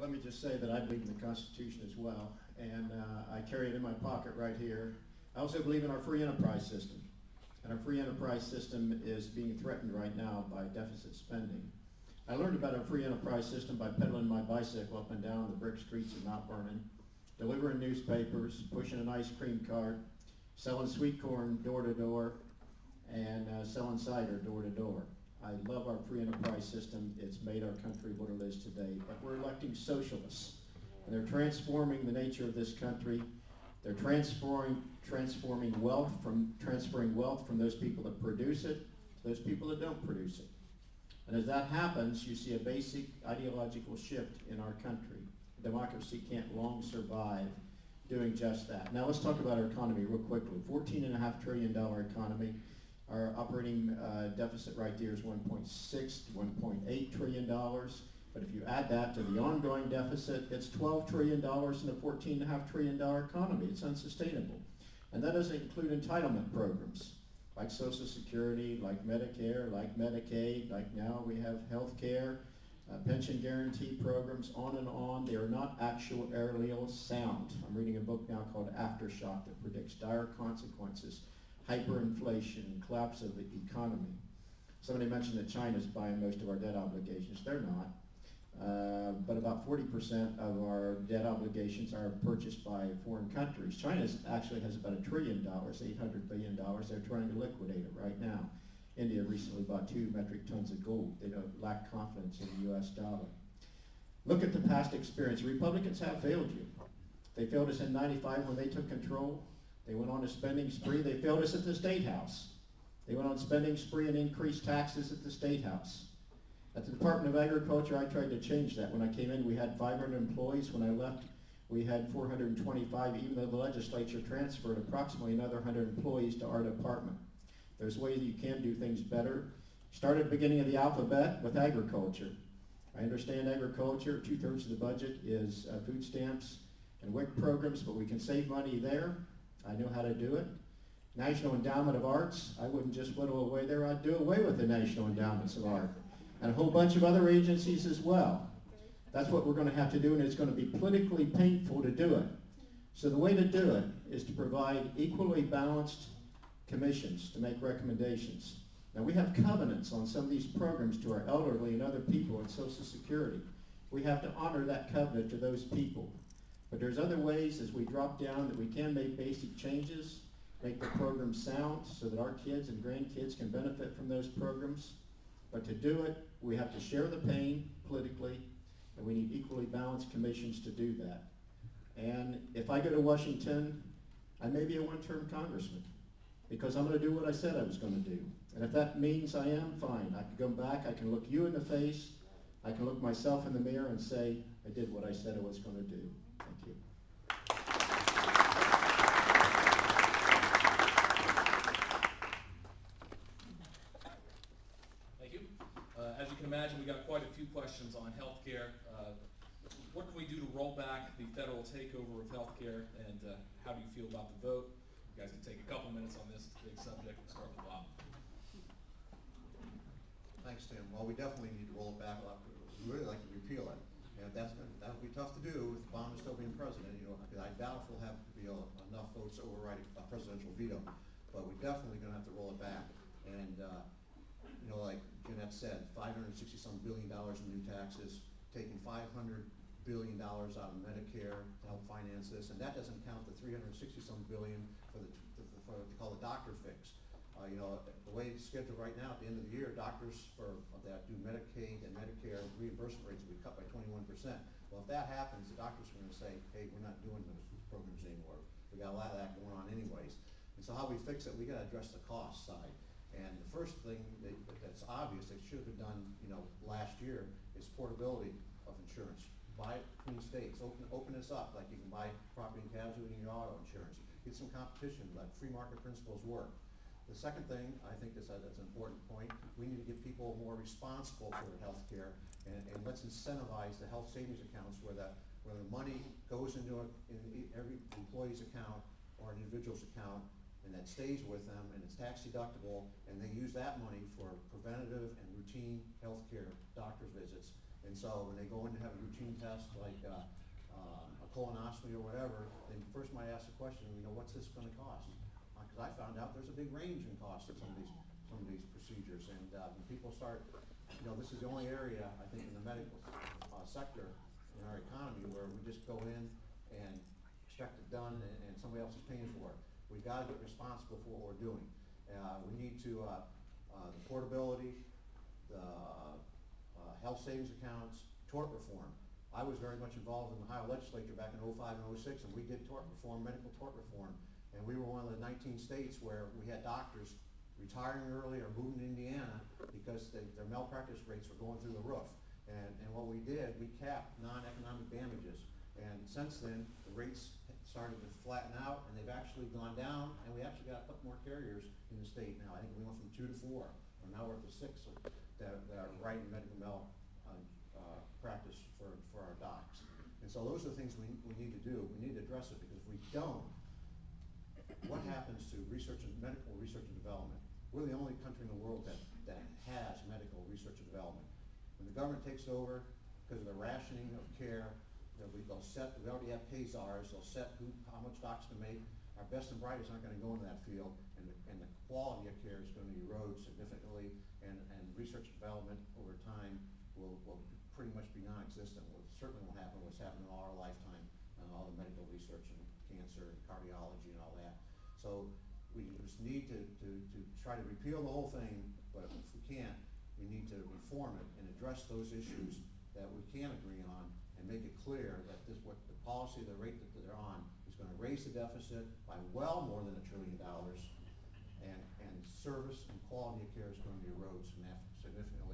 let me just say that I believe in the Constitution as well, and I carry it in my pocket right here. I also believe in our free enterprise system, and our free enterprise system is being threatened right now by deficit spending. I learned about our free enterprise system by pedaling my bicycle up and down the brick streets of Mount Vernon, delivering newspapers, pushing an ice cream cart, selling sweet corn door to door, and selling cider door to door. I love our free enterprise system. It's made our country what it is today. But we're electing socialists, and they're transforming the nature of this country. They're transferring wealth from those people that produce it to those people that don't produce it. And as that happens, you see a basic ideological shift in our country. Democracy can't long survive doing just that. Now let's talk about our economy real quickly. $14.5 trillion economy. Our operating deficit right there is $1.6 to $1.8 trillion. But if you add that to the ongoing deficit, it's $12 trillion in a $14.5 trillion economy. It's unsustainable. And that doesn't include entitlement programs like Social Security, like Medicare, like Medicaid, like now we have health care, pension guarantee programs, on and on. They are not actuarially sound. I'm reading a book now called Aftershock that predicts dire consequences. Hyperinflation, collapse of the economy. Somebody mentioned that China's buying most of our debt obligations. They're not. But about 40% of our debt obligations are purchased by foreign countries. China actually has about $1 trillion, $800 billion. They're trying to liquidate it right now. India recently bought 2 metric tons of gold. They don't lack confidence in the US dollar. Look at the past experience. Republicans have failed you. They failed us in '95 when they took control. They went on a spending spree. They failed us at the State House. They went on a spending spree and increased taxes at the State House. At the Department of Agriculture, I tried to change that. When I came in, we had 500 employees. When I left, we had 425, even though the legislature transferred approximately another 100 employees to our department. There's ways that you can do things better. Start at the beginning of the alphabet with agriculture. I understand agriculture, 2/3 of the budget is food stamps and WIC programs, but we can save money there. I know how to do it. National Endowment of Arts, I wouldn't just whittle away there, I'd do away with the National Endowments of Art. And a whole bunch of other agencies as well. That's what we're going to have to do, and it's going to be politically painful to do it. So the way to do it is to provide equally balanced commissions to make recommendations. Now we have covenants on some of these programs to our elderly and other people in Social Security. We have to honor that covenant to those people. But there's other ways as we drop down that we can make basic changes, make the program sound so that our kids and grandkids can benefit from those programs. But to do it, we have to share the pain politically, and we need equally balanced commissions to do that. And if I go to Washington, I may be a one-term congressman because I'm going to do what I said I was going to do. And if that means I am, fine. I can go back, I can look you in the face, I can look myself in the mirror and say, I did what I said I was going to do. Thank you. Thank you. As you can imagine, we got quite a few questions on healthcare. What can we do to roll back the federal takeover of healthcare, and how do you feel about the vote? You guys can take a couple minutes on this big subject. We'll start with Bob. Thanks, Tim. Well, we definitely need to roll it back. We really like to repeal it. And that would be tough to do with Obama still being president. You know, I doubt if we'll have enough votes to override a presidential veto. But we're definitely going to have to roll it back. And you know, like Jeanette said, $560-some billion in new taxes, taking $500 billion out of Medicare to help finance this, and that doesn't count the $360-some billion for what they call the doctor fix. You know, the way it's scheduled right now, at the end of the year, doctors that do Medicaid and Medicare reimbursement rates will be cut by 21%. Well, if that happens, the doctors are going to say, hey, we're not doing those programs anymore. We got a lot of that going on anyways. And so how we fix it, we got to address the cost side. And the first thing that's obvious that should have been done, you know, last year is portability of insurance. Buy it between states. Open this up like you can buy property and casualty in your auto insurance. Get some competition. Let free market principles work. The second thing, I think that's an important point, we need to get people more responsible for their health care, and let's incentivize the health savings accounts where the money goes into every employee's account or an individual's account, and that stays with them, and it's tax deductible, and they use that money for preventative and routine health care, doctor's visits, And so when they go in to have a routine test like a colonoscopy or whatever, they first might ask the question, what's this going to cost? Because I found out there's a big range in cost of some of these procedures. And when people start, this is the only area, I think, in the medical sector in our economy where we just go in and expect it done and somebody else is paying for it. We've got to get responsible for what we're doing. We need to, the portability, the health savings accounts, tort reform. I was very much involved in the Ohio legislature back in 05 and 06, and we did tort reform, medical tort reform. And we were one of the 19 states where we had doctors retiring early or moving to Indiana because their malpractice rates were going through the roof. And what we did, we capped non-economic damages. And since then, the rates started to flatten out, and they've actually gone down, and we actually got a couple more carriers in the state now. I think we went from 2 to 4, and now we're up to 6 that are writing medical malpractice for our docs. And so those are the things we need to do. We need to address it, because if we don't, what happens to medical research and development? We're the only country in the world that has medical research and development. When the government takes over, because of the rationing of care, we already have pay czars, they'll set how much docs can make. Our best and brightest aren't going to go into that field, and the quality of care is going to erode significantly, and research and development over time will pretty much be non-existent. Certainly won't happen what's happened in all our lifetime, and all the medical research and cancer and cardiology and all that. So we just need to try to repeal the whole thing, but if we can't, we need to reform it and address those issues that we can agree on, and make it clear that what the policy, the rate that they're on, is going to raise the deficit by well more than $1 trillion, and service and quality of care is going to erode significantly